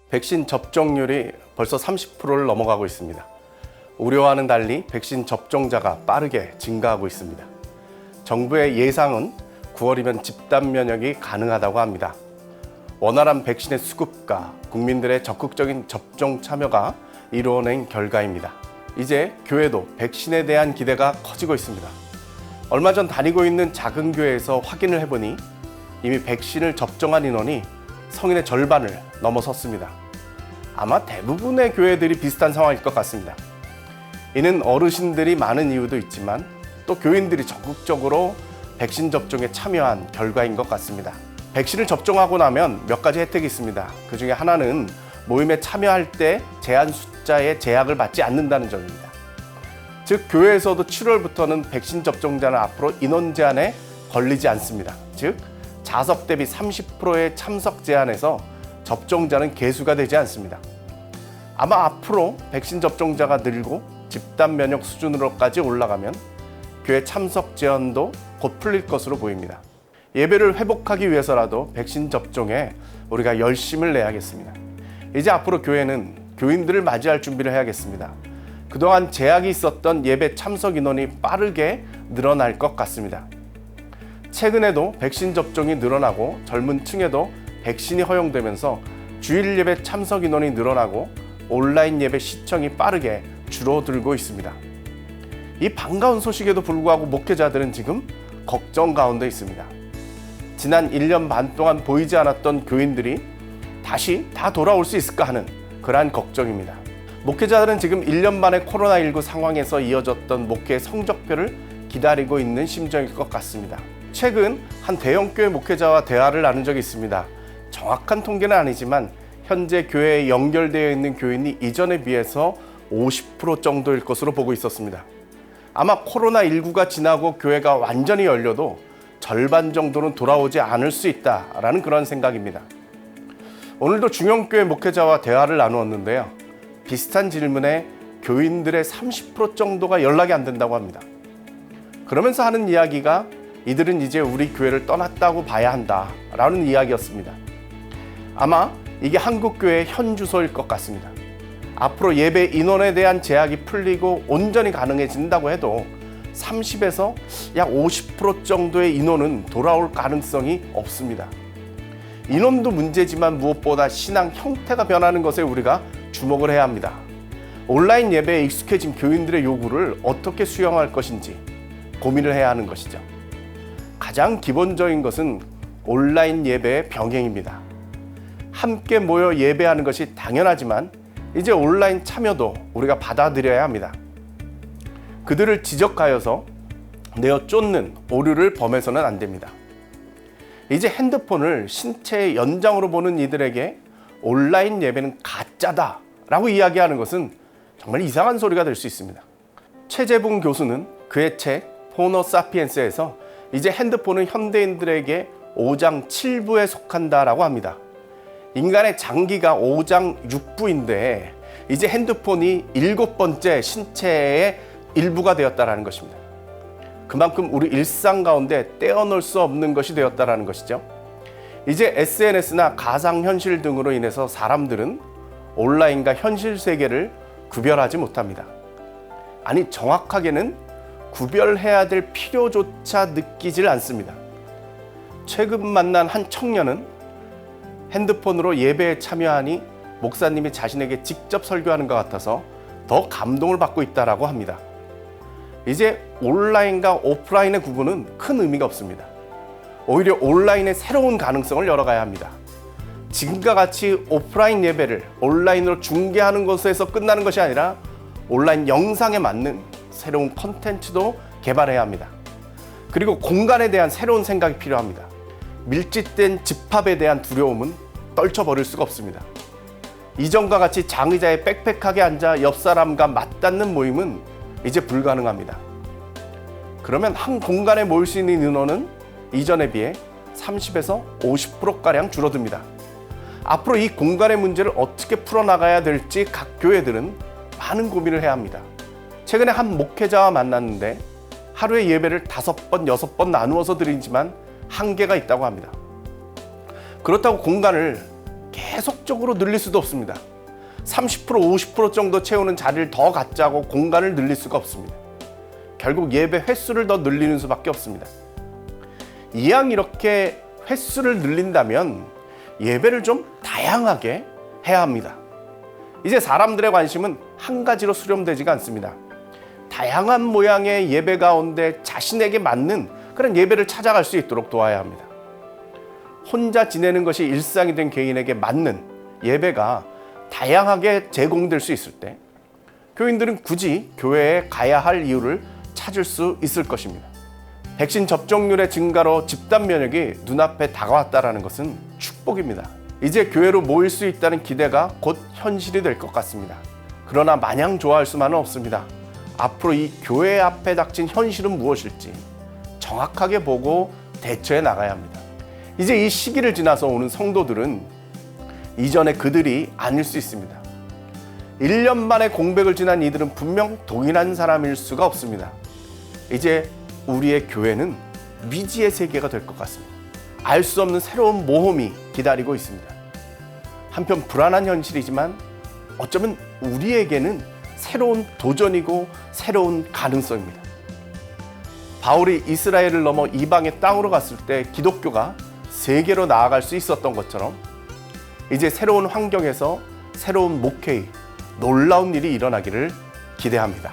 백신 접종률이 벌써 30%를 넘어가고 있습니다. 우려와는 달리 백신 접종자가 빠르게 증가하고 있습니다. 정부의 예상은 9월이면 집단 면역이 가능하다고 합니다. 원활한 백신의 수급과 국민들의 적극적인 접종 참여가 이루어낸 결과입니다. 이제 교회도 백신에 대한 기대가 커지고 있습니다. 얼마 전 다니고 있는 작은 교회에서 확인을 해보니 이미 백신을 접종한 인원이 성인의 절반을 넘어섰습니다. 아마 대부분의 교회들이 비슷한 상황일 것 같습니다. 이는 어르신들이 많은 이유도 있지만 또 교인들이 적극적으로 백신 접종에 참여한 결과인 것 같습니다. 백신을 접종하고 나면 몇 가지 혜택이 있습니다. 그 중에 하나는 모임에 참여할 때 제한 숫자의 제약을 받지 않는다는 점입니다. 즉 교회에서도 7월부터는 백신 접종자는 앞으로 인원 제한에 걸리지 않습니다. 즉 자석 대비 30%의 참석 제한에서 접종자는 개수가 되지 않습니다. 아마 앞으로 백신 접종자가 늘고 집단 면역 수준으로까지 올라가면 교회 참석 제한도 곧 풀릴 것으로 보입니다. 예배를 회복하기 위해서라도 백신 접종에 우리가 열심을 내야겠습니다. 이제 앞으로 교회는 교인들을 맞이할 준비를 해야겠습니다. 그동안 제약이 있었던 예배 참석 인원이 빠르게 늘어날 것 같습니다. 최근에도 백신 접종이 늘어나고 젊은 층에도 백신이 허용되면서 주일 예배 참석 인원이 늘어나고 온라인 예배 시청이 빠르게 줄어들고 있습니다. 이 반가운 소식에도 불구하고 목회자들은 지금 걱정 가운데 있습니다. 지난 1년 반 동안 보이지 않았던 교인들이 다시 다 돌아올 수 있을까 하는 그러한 걱정입니다. 목회자들은 지금 1년 만에 코로나19 상황에서 이어졌던 목회의 성적표를 기다리고 있는 심정일 것 같습니다. 최근 한 대형교회 목회자와 대화를 나눈 적이 있습니다. 정확한 통계는 아니지만 현재 교회에 연결되어 있는 교인이 이전에 비해서 50% 정도일 것으로 보고 있었습니다. 아마 코로나19가 지나고 교회가 완전히 열려도 절반 정도는 돌아오지 않을 수 있다라는 그런 생각입니다. 오늘도 중형교회 목회자와 대화를 나누었는데요. 비슷한 질문에 교인들의 30% 정도가 연락이 안 된다고 합니다. 그러면서 하는 이야기가 이들은 이제 우리 교회를 떠났다고 봐야 한다라는 이야기였습니다. 아마 이게 한국교회의 현 주소일 것 같습니다. 앞으로 예배 인원에 대한 제약이 풀리고 온전히 가능해진다고 해도 30에서 약 50% 정도의 인원은 돌아올 가능성이 없습니다. 인원도 문제지만 무엇보다 신앙 형태가 변하는 것에 우리가 주목을 해야 합니다. 온라인 예배에 익숙해진 교인들의 요구를 어떻게 수용할 것인지 고민을 해야 하는 것이죠. 가장 기본적인 것은 온라인 예배의 병행입니다. 함께 모여 예배하는 것이 당연하지만 이제 온라인 참여도 우리가 받아들여야 합니다. 그들을 지적하여서 내어 쫓는 오류를 범해서는 안 됩니다. 이제 핸드폰을 신체의 연장으로 보는 이들에게 온라인 예배는 가짜다라고 이야기하는 것은 정말 이상한 소리가 될 수 있습니다. 최재붕 교수는 그의 책 호모 사피엔스에서 이제 핸드폰은 현대인들에게 5장 7부에 속한다라고 합니다. 인간의 장기가 5장 6부인데 이제 핸드폰이 7번째 신체의 일부가 되었다라는 것입니다. 그만큼 우리 일상 가운데 떼어놓을 수 없는 것이 되었다라는 것이죠. 이제 SNS나 가상현실 등으로 인해서 사람들은 온라인과 현실 세계를 구별하지 못합니다. 아니 정확하게는 구별해야 될 필요조차 느끼질 않습니다. 최근 만난 한 청년은 핸드폰으로 예배에 참여하니 목사님이 자신에게 직접 설교하는 것 같아서 더 감동을 받고 있다라고 합니다. 이제 온라인과 오프라인의 구분은 큰 의미가 없습니다. 오히려 온라인의 새로운 가능성을 열어가야 합니다. 지금과 같이 오프라인 예배를 온라인으로 중계하는 것에서 끝나는 것이 아니라 온라인 영상에 맞는 새로운 콘텐츠도 개발해야 합니다. 그리고 공간에 대한 새로운 생각이 필요합니다. 밀집된 집합에 대한 두려움은 떨쳐버릴 수가 없습니다. 이전과 같이 장의자에 빽빽하게 앉아 옆 사람과 맞닿는 모임은 이제 불가능합니다. 그러면 한 공간에 모일 수 있는 인원은 이전에 비해 30에서 50%가량 줄어듭니다. 앞으로 이 공간의 문제를 어떻게 풀어나가야 될지 각 교회들은 많은 고민을 해야 합니다. 최근에 한 목회자와 만났는데 하루에 예배를 5번, 6번 나누어서 드리지만 한계가 있다고 합니다. 그렇다고 공간을 계속적으로 늘릴 수도 없습니다. 30%, 50% 정도 채우는 자리를 더 갖자고 공간을 늘릴 수가 없습니다. 결국 예배 횟수를 더 늘리는 수밖에 없습니다. 이왕 이렇게 횟수를 늘린다면 예배를 좀 다양하게 해야 합니다. 이제 사람들의 관심은 한 가지로 수렴되지가 않습니다. 다양한 모양의 예배 가운데 자신에게 맞는 그런 예배를 찾아갈 수 있도록 도와야 합니다. 혼자 지내는 것이 일상이 된 개인에게 맞는 예배가 다양하게 제공될 수 있을 때 교인들은 굳이 교회에 가야 할 이유를 찾을 수 있을 것입니다. 백신 접종률의 증가로 집단 면역이 눈앞에 다가왔다는 것은 축복입니다. 이제 교회로 모일 수 있다는 기대가 곧 현실이 될 것 같습니다. 그러나 마냥 좋아할 수만은 없습니다. 앞으로 이 교회 앞에 닥친 현실은 무엇일지 정확하게 보고 대처해 나가야 합니다. 이제 이 시기를 지나서 오는 성도들은 이전의 그들이 아닐 수 있습니다. 1년 만에 공백을 지난 이들은 분명 동일한 사람일 수가 없습니다. 이제 우리의 교회는 미지의 세계가 될 것 같습니다. 알 수 없는 새로운 모험이 기다리고 있습니다. 한편 불안한 현실이지만 어쩌면 우리에게는 새로운 도전이고 새로운 가능성입니다. 바울이 이스라엘을 넘어 이방의 땅으로 갔을 때 기독교가 세계로 나아갈 수 있었던 것처럼 이제 새로운 환경에서 새로운 목회의, 놀라운 일이 일어나기를 기대합니다.